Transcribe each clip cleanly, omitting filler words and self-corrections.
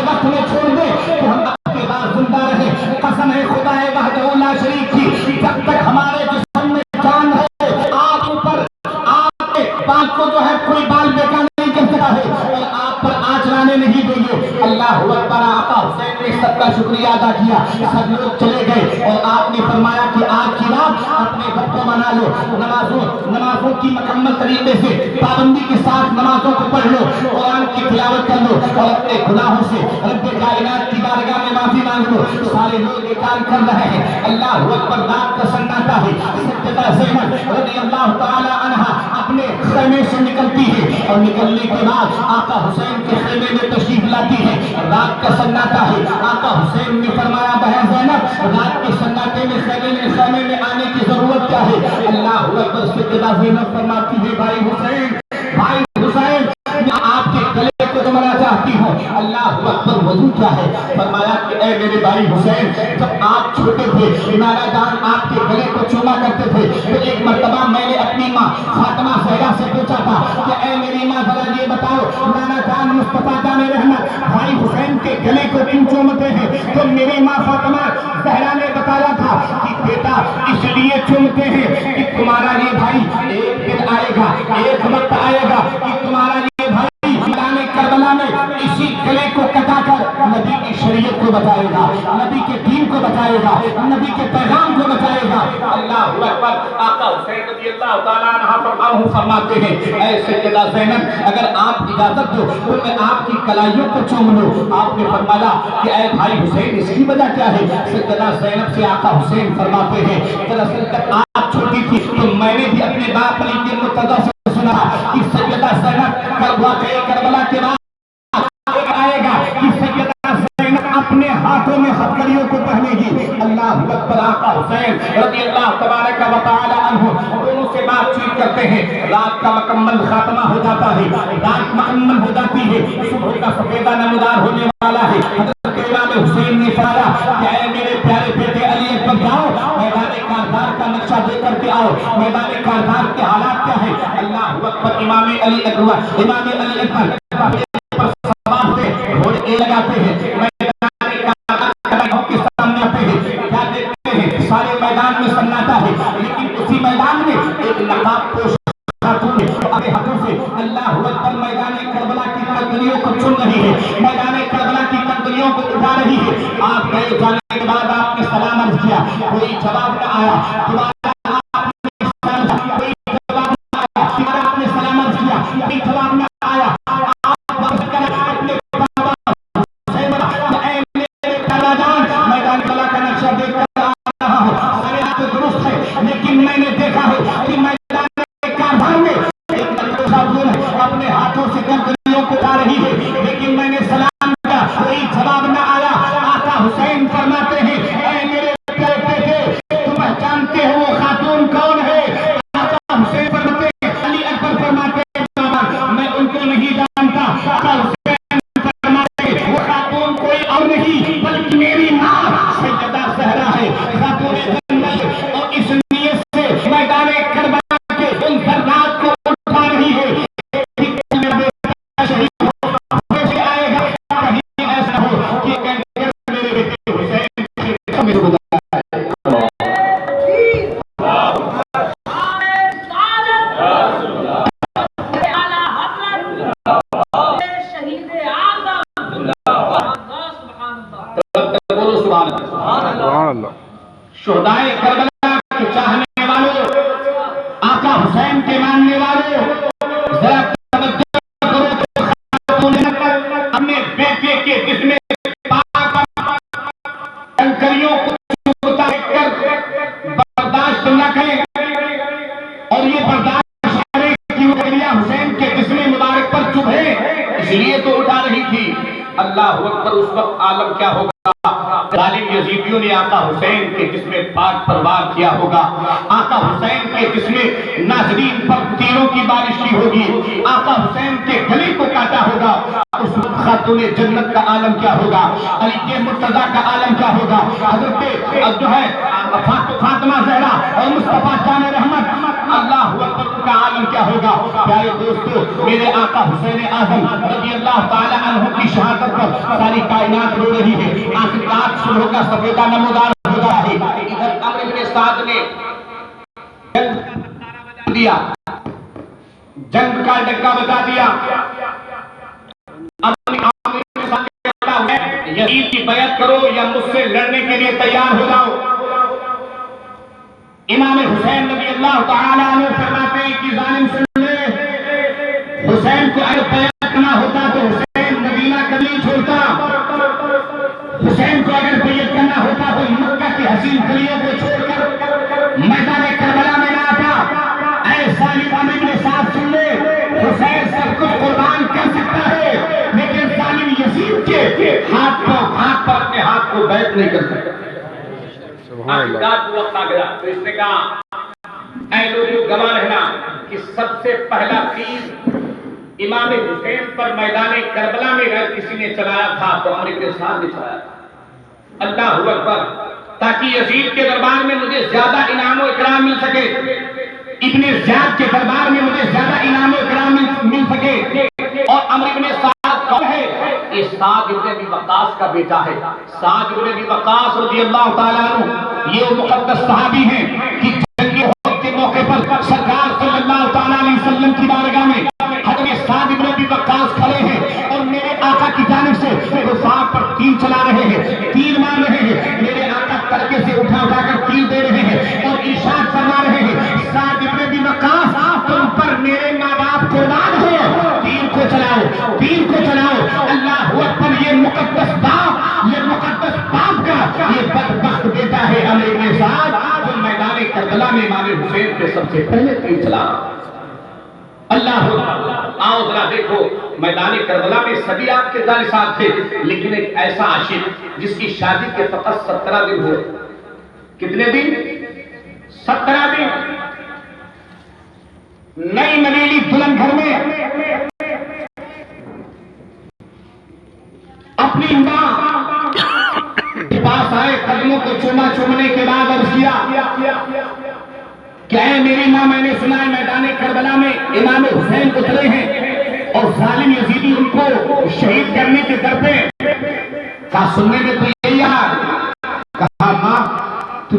वक्त में छोड़ दे तो हम आपके बाद जिंदा रहे। कसम है खुदाए वहदहू ला शरीक की, जब तक हमारे जिस्म में जान है आप ऊपर आपके बाल को जो है कोई बाल बेकार नहीं कर सकता है और आप पर आँच लाने नहीं देंगे। अल्लाह अकबर। आका हुसैन ने सबका शुक्रिया अदा किया, सब लोग चले गए और आपने फरमाया कि आज की रात अपने घर को मना लो, नमाजों की मुकम्मल तरीके से पाबंदी के साथ नमाजों को पढ़ लो, कुरान की तिलावत कर लो और अपने गुनाहों से रब्बे कायनात की बारगाह में माफी मांग लो। सारे लोग ये काम कर रहे हैं। अल्लाह अकबर। रात का सन्नाटा है। सैयदा ज़ैनब रज़ियल्लाहु तआला अन्हा अपने खैमे से निकलती है और निकलने के बाद आका हुसैन के खैमे में तशरीफ लाती है। रात का सन्नाटा है। आका हुसैन ने फरमाया बहन ज़ैनब रात के सन्नाटे में खैमे में आने की जरूरत क्या है? अल्लाह अकबर। सैयदा ज़ैनब फरमाती है भाई हुसैन आपके गले को दबाना चाहती हूँ। अल्लाह अकबर। वजू क्या है? फरमाया कि ऐ मेरे भाई हुसैन, जब आप छोटे थे नाना जान आपके गले को चूमा करते थे तो एक मर्तबा मैंने अपनी माँ फातिमा ज़हरा से पूछा था कि ऐ मेरी माँ जरा ये बताओ नाना जान मुस्तफा जान रहमत भाई हुसैन के गले को क्यों चूमते हैं? तो मेरी माँ फातिमा ज़हरा ने बताया था कि बेटा इसलिए चूमते हैं कि तुम्हारा ये भाई एक दिन आएगा, एक वक्त आएगा कि तुम्हारा ये भाई मैदान करबला में इसी गले को कटाकर नबी की शरीयत को बचाएगा, नबी के दीन को बचाएगा, नबी के पैगाम को बचाएगा। अल्लाह अकबर। आका हुसैन रज़ियल्लाहु तआला अन्हु फरमाते हैं ऐ सैयदा ज़ैनब अगर आप इजाजत दो तो मैं आपकी कलाइयों को चूम लूं। आपने फरमाया कि ऐ भाई हुसैन इसकी वजह क्या है? सैयदा ज़ैनब से आका हुसैन फरमाते हैं दरअसल जब आप छोटी थी तो मैंने भी अपने बाप अली के मुर्तज़ा से सुना कि सैयदा ज़ैनब करबला के बाद आएगा कि सैयदा ज़ैनब अपने हाथों में हथकड़ियों को पहनेगी। अल्लाह अकबर। आका हुसैन रज़ियल्लाहु तबारक व तआला अन्हु दोनों से बातचीत करते हैं। रात का मुकम्मल खात्मा हो जाता है, रात मुकम्मल हो जाती है, सुबह का सफेदा नमदार होने वाला है। हज़रत इमाम हुसैन ने फरमाया कि ऐ मेरे प्यारे बेटे अली अकबर जाओ मैदान कारदार का नक्शा दे करके आओ, मैदान कारदार के हालात क्या है? अल्लाह अकबर। इमाम अली अकबर घोड़े लगाते हैं, मैदान के सामने आते हैं, क्या देखते हैं? सारे मैदान में सन्नाटा है लेकिन उसी मैदान में एक नकाबपोश खातून अपने हाथों से अल्लाह अकबर मैदान करबला की कंकरियों को चुन रही है, मैदान करबला की कंकरियों को उठा रही है। आप गए जाने के बाद आपने सलाम अर्ज किया, कोई जवाब न आया। दोबारा कोई जवाब न आया। आपने सलाम अर्ज किया, कोई जवाब न आया। मैदान कला का नक्शा देख कर आ रहा हूँ, सारे हाथ दुरुस्त है लेकिन मैंने देखा है कि मैदान कारबार में एक खातून अपने हाथों से कंकरियों को उठा रही है लेकिन मैंने सलाम किया, कोई जवाब न आया। आका हुसैन फरमाते हैं ऐ मेरे बेटे तुम जानते हो वो खातून कौन है? आका हुसैन फरमाते हैं अली अकबर फरमाते हैं मैं उनको नहीं जानता। आका हुसैन फरमाते हैं वो खातून कोई और नहीं बल्कि मेरी माँ सैयदा ज़हरा है, खातून जन्नत, और इस नियत से मैदान करबला के उन जर्रात को उठा रही है कि मेरा बेटा शहीद हो आएगा, कहीं ऐसा हो कि मेरे बेटे हुसैन से मेरे को शुहदाए करबला के चाहने वालों, आका हुसैन के मानने वालों, जरा तवज्जो करो तो खातून अपने बेटे के जिस्म कंकरियों को चुभता देखकर बर्दाश्त न करें और ये बर्दाश्त करें कि वो हुसैन के जिस्म मुबारक पर चुभे, इसलिए तो उठा रही थी। अल्लाह अकबर। उस वक्त आलम क्या होगा? जालिम यजीदियों ने आका हुसैन के जिस्म पाक पर वार किया होगा, आका हुसैन के जिस्म नाज़रीन पर तीरों की बारिश की होगी, आका हुसैन के गले को काटा होगा। उस खातून जन्नत का आलम क्या होगा? अली के मुर्तज़ा का आलम क्या होगा? हज़रत जो है फातिमा ज़हरा और मुस्तफा जान रहमत اللہ اکبر کا عالم کیا ہوگا؟ پیارے دوستو، میرے آقا حسین اعظم رضی اللہ تعالی عنہ کی شہادت پر ساری کائنات رو رہی ہے، آخرات صبح کا سفیدہ نمودار ہو رہا ہے۔ ادھر عمرو بن سعد نے دیا، جنگ کا ڈگا بتا دیا، یزید کی بیعت کرو یا مجھ سے لڑنے کے لیے تیار ہو جاؤ۔ امام حسین رضی اللہ تعالی عنہ فرماتے ہیں کہ ظالم سن لے، حسین کو اگر بیعت کرنا ہوتا تو حسین مدینہ کبھی چھوڑتا، حسین کو اگر بیعت کرنا ہوتا تو مکہ کی حسین گلیوں کو چھوڑ کر میدان کربلا میں نہ آتا۔ اے ظالم عمرو بن سعد سن لے، حسین سب کچھ قربان کر سکتا ہے لیکن ظالم یزید کے ہاتھ پر اپنے ہاتھ کو بیعت نہیں کر سکتا۔ وقت آ گیا تو اس نے کہا اے لوگوں گواہ رہنا کہ سب سے پہلا تیر امام حسین پر میدان کربلا میں اگر کسی نے چلایا تھا تو عمرو بن سعد نے چلایا تھا۔ اللہ اکبر، تاکہ یزید کے دربار میں مجھے زیادہ انعام و اکرام مل سکے، ابن زیاد کے دربار میں مجھے زیادہ انعام و اکرام مل سکے۔ اور عمرو بن سعد کون ہے؟ یہ سعد ابن ابی وقاص کا بیٹا ہے۔ سعد ابن ابی وقاص رضی اللہ تعالیٰ عنہ یہ مقدس صحابی ہیں کہ جنگ احد کے موقع پر سرکار صلی اللہ تعالیٰ علیہ وسلم کی بارگاہ میں حضرت سعد ابن ابی وقاص کھڑے ہیں اور میرے آقا کی جانب سے کفار پر تیر چلا رہے ہیں، تیر مار رہے ہیں، میرے آقا ترکے سے اٹھا کر تیر دے رہے ہیں اور ارشاد فرما رہے ہیں سعد ابن ابی وقاص تم پر میرے ماں باپ قربان ہو، تیر کو چلاؤ، تیر کو چلاؤ۔ اللہ اکبر، یہ مقدس باپ، یہ مقدس باپ کا یہ بدبخت بیٹا ہے عمرو بن سعد جو میدان کربلا میں امام حسین پہ سب سے پہلے تیر چلا۔ اللہ اکبر، آؤ ذرا دیکھو، میدان کربلا میں سبھی آپ کے جالسات تھے لیکن ایک ایسا عاشق جس کی شادی کے فقط 17 دن ہوئے۔ کتنے دن؟ 17 دن۔ نئی نویلی دلہن گھر میں اپنی ماں کے پاس آئے، قدموں کو چومنے کے بعد عرض کیا کہ اے میری ماں، میں نے سنا ہے میدان کربلا میں امام حسین اترے ہیں اور ظالم یزیدی ان کو شہید کرنے کے در پہ۔ کہا سننے میں تو یہی آیا۔ کہا ماں، تو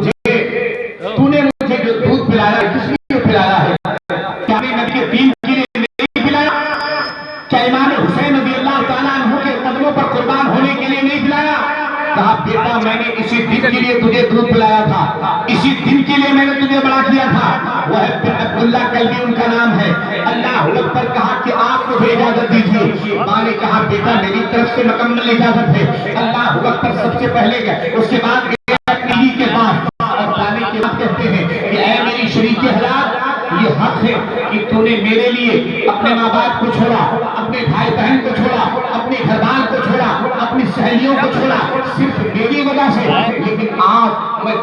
نے مجھے جو دودھ پلایا کس لیے پلایا ہے؟ کیا میں نبی کے دین کے لیے نہیں پلایا؟ کیا امام حسین رضی اللہ تعالیٰ عنہ کے قدموں پر قربان ہونے کے لیے نہیں پلایا؟ کہا بیٹا، میں نے اسی دن کے لیے تجھے دودھ پلایا تھا، اسی دن کے لیے میں نے تجھے بڑا کیا تھا۔ وہ ہے عبداللہ کلبی ان کا نام ہے۔ اللہ اکبر، کہا کہ آپ کو بھی اجازت دیجیے۔ ماں نے کہا بیٹا میری طرف سے مکمل اجازت ہے۔ اللہ اکبر، سب سے پہلے گئے، اس کے بعد بیوی کے پاس اور جانے کے بعد کہتے ہیں کہ اے میری شریک حیات، یہ حق ہے کہ تو نے میرے لیے اپنے ماں باپ کو چھوڑا، اپنے بھائی بہن کو چھوڑا، اپنے گھر بار کو چھوڑا، اپنی سہیلیوں کو چھوڑا، صرف میری وجہ سے، لیکن آج میں